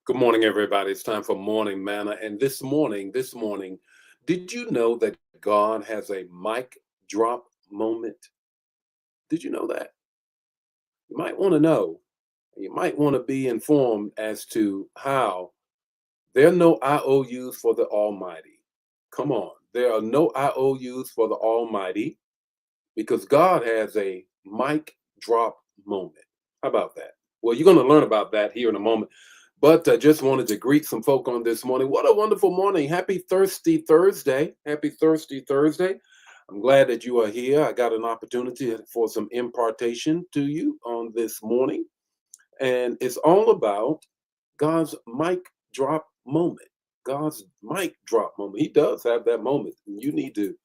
Good morning, everybody. It's time for Morning Manna. And this morning, did you know that God has a mic drop moment? Did you know that? You might want to know. You might want to be informed as to how there are no IOUs for the Almighty. Come on. There are no IOUs for the Almighty because God has a mic drop moment. How about that? Well, you're going to learn about that here in a moment. But I just wanted to greet some folk on this morning. What a wonderful morning. Happy Thirsty Thursday. Happy Thirsty Thursday. I'm glad that you are here. I got an opportunity for some impartation to you on this morning. And it's all about God's mic drop moment. God's mic drop moment. He does have that moment. And you need to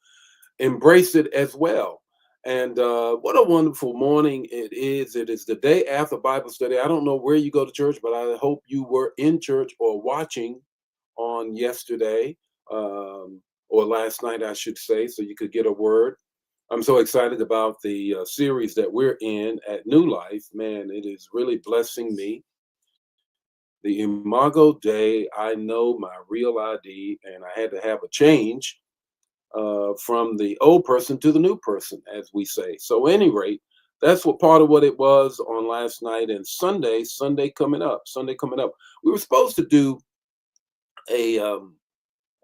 embrace it as well. And what a wonderful morning it is. It is the day after Bible study. I don't know where you go to church, but I hope you were in church or watching on yesterday or last night, I should say, so you could get a word. I'm so excited about the series that we're in at New Life. Man, it is really blessing me. The Imago Day, I know my real ID, and I had to have a change from the old person to the new person, as we say. So, any rate, that's what part of what it was on last night and Sunday coming up. Sunday coming up. We were supposed to do a um,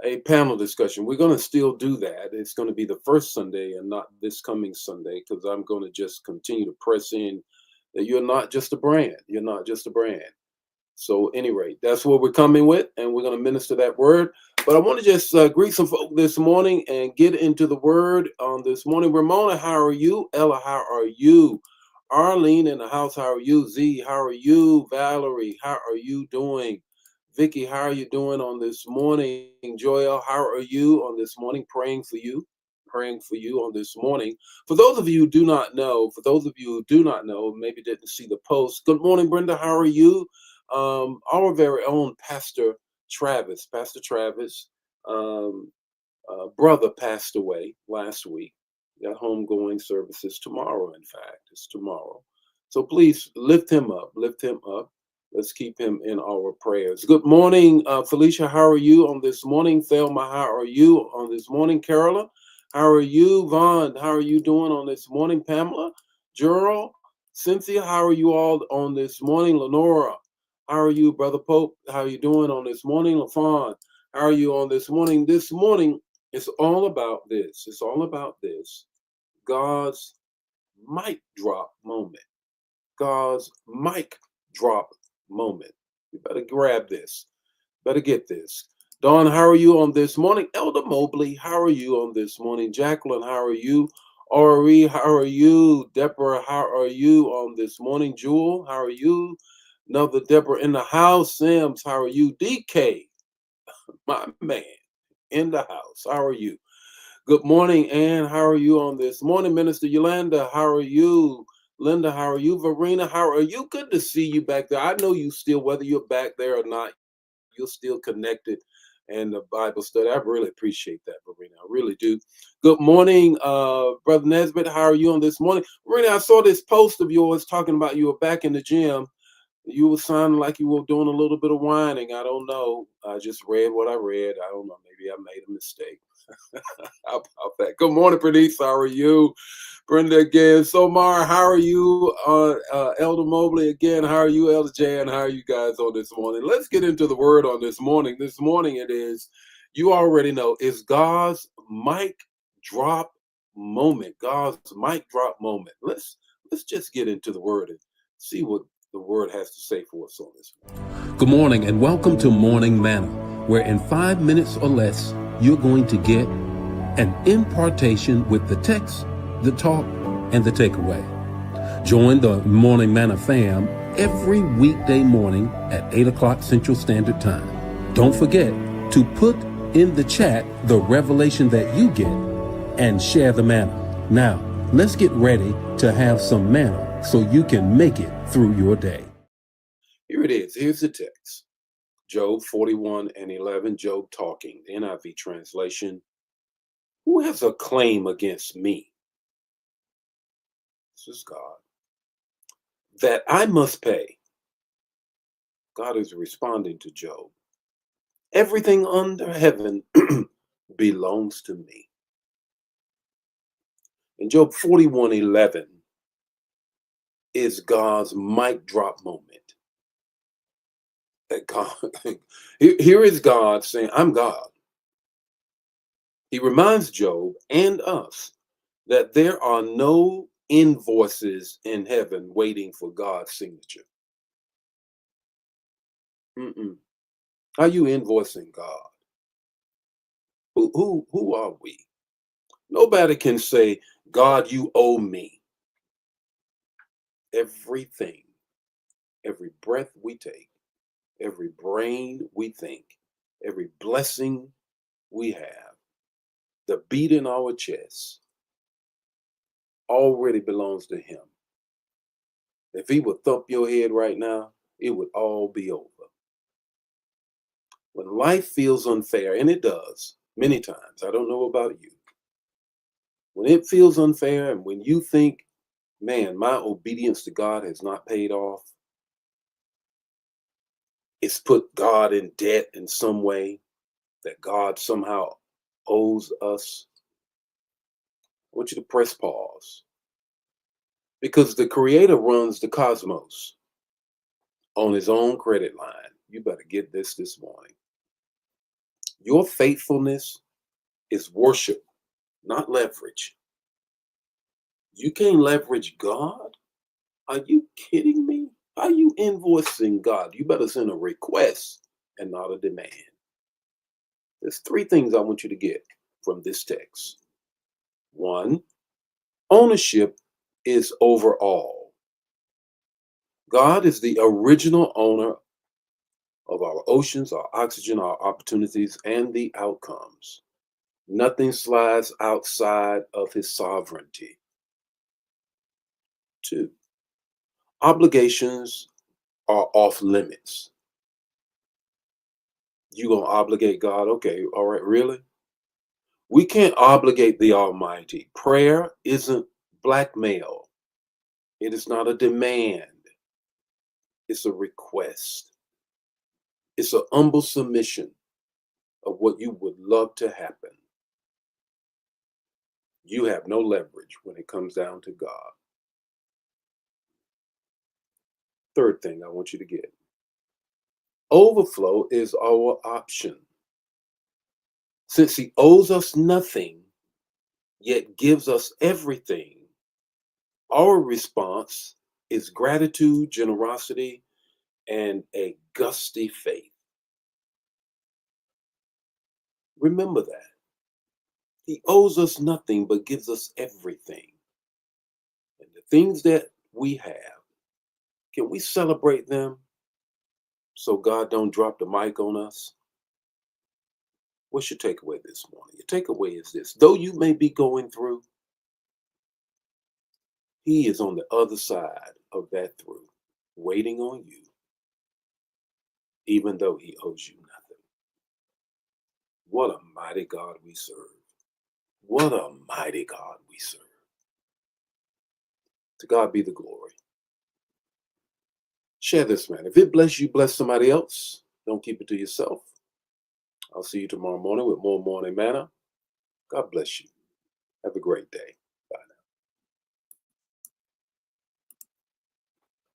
a panel discussion. We're going to still do that. It's going to be the first Sunday and not this coming Sunday because I'm going to just continue to press in that you're not just a brand. You're not just a brand. So, any rate, that's what we're coming with, and we're going to minister that word. But I want to just greet some folk this morning and get into the word on this morning. Ramona, how are you? Ella, how are you? Arlene in the house, how are you? Z, how are you? Valerie, how are you doing? Vicky, how are you doing on this morning? Joel, how are you on this morning? Praying for you on this morning. For those of you who do not know, maybe didn't see the post. Good morning, Brenda. How are you? Our very own Pastor Travis, um, brother passed away last week. Got homegoing services tomorrow, in fact. It's tomorrow. So please lift him up. Lift him up. Let's keep him in our prayers. Good morning, Felicia. How are you on this morning? Thelma, how are you on this morning? Carola, how are you? Vaughn, how are you doing on this morning? Pamela, Gerald, Cynthia, how are you all on this morning? Lenora, how are you, Brother Pope? How are you doing on this morning? LaFawn, how are you on this morning? This morning, it's all about this. It's all about this. God's mic drop moment. God's mic drop moment. You better grab this. Better get this. Dawn, how are you on this morning? Elder Mobley, how are you on this morning? Jacqueline, how are you? Ori, how are you? Deborah, how are you on this morning? Jewel, how are you? Another Deborah in the house. Sims, how are you? DK, my man, in the house. How are you? Good morning, Ann. How are you on this morning? Minister Yolanda, how are you? Linda, how are you? Verena, how are you? Good to see you back there. I know you still, whether you're back there or not, you're still connected in the Bible study. I really appreciate that, Verena. I really do. Good morning, Brother Nesbitt. How are you on this morning? Verena, I saw this post of yours talking about you were back in the gym. You were sounding like you were doing a little bit of whining. I don't know. I just read what I read. I don't know. Maybe I made a mistake. How about that? Good morning, Bernice. How are you? Brenda again. Somar, how are you? Elder Mobley again. How are you, Elder Jan? How are you guys on this morning? Let's get into the word on this morning. This morning it is, you already know, it's God's mic drop moment. God's mic drop moment. Let's just get into the word and see what the word has to say for us on this morning. Good morning and welcome to Morning Manna, where in 5 minutes or less, you're going to get an impartation with the text, the talk, and the takeaway. Join the Morning Manna fam every weekday morning at 8 o'clock Central Standard Time. Don't forget to put in the chat the revelation that you get and share the manna. Now, let's get ready to have some manna so you can make it through your day. Here it is. Here's the text. Job 41:11, Job talking, the NIV translation. Who has a claim against me? This is God. That I must pay. God is responding to Job. Everything under heaven belongs to me. In Job 41:11 is God's mic drop moment. That God, here is God saying, I'm God. He reminds Job and us that there are no invoices in heaven waiting for God's signature. Mm-mm. How you invoicing God? Who are we? Nobody can say, God, you owe me. Everything, every breath we take, every brain we think, every blessing we have, the beat in our chest already belongs to him. If he would thump your head right now, it would all be over. When life feels unfair, and it does many times, I don't know about you, when it feels unfair and when you think, man, my obedience to God has not paid off, it's put God in debt in some way, that God somehow owes us, I want you to press pause because the creator runs the cosmos on his own credit line. You better get this morning. Your faithfulness is worship, not leverage. You can't leverage God? Are you kidding me? How are you invoicing God? You better send a request and not a demand. There's three things I want you to get from this text. One, ownership is over all. God is the original owner of our oceans, our oxygen, our opportunities, and the outcomes. Nothing slides outside of his sovereignty. Two, obligations are off limits. You gonna obligate God? Okay, all right, really? We can't obligate the Almighty. Prayer isn't blackmail. It is not a demand. It's a request. It's an humble submission of what you would love to happen. You have no leverage when it comes down to God. Third thing I want you to get. Overflow is our option. Since he owes us nothing, yet gives us everything, our response is gratitude, generosity, and a gusty faith. Remember that. He owes us nothing but gives us everything. And the things that we have, can we celebrate them so God don't drop the mic on us? What's your takeaway this morning? Your takeaway is this. Though you may be going through, he is on the other side of that through, waiting on you, even though he owes you nothing. What a mighty God we serve. What a mighty God we serve. To God be the glory. Share this, man. If it bless you, bless somebody else. Don't keep it to yourself. I'll see you tomorrow morning with more Morning Manna. God bless you. Have a great day.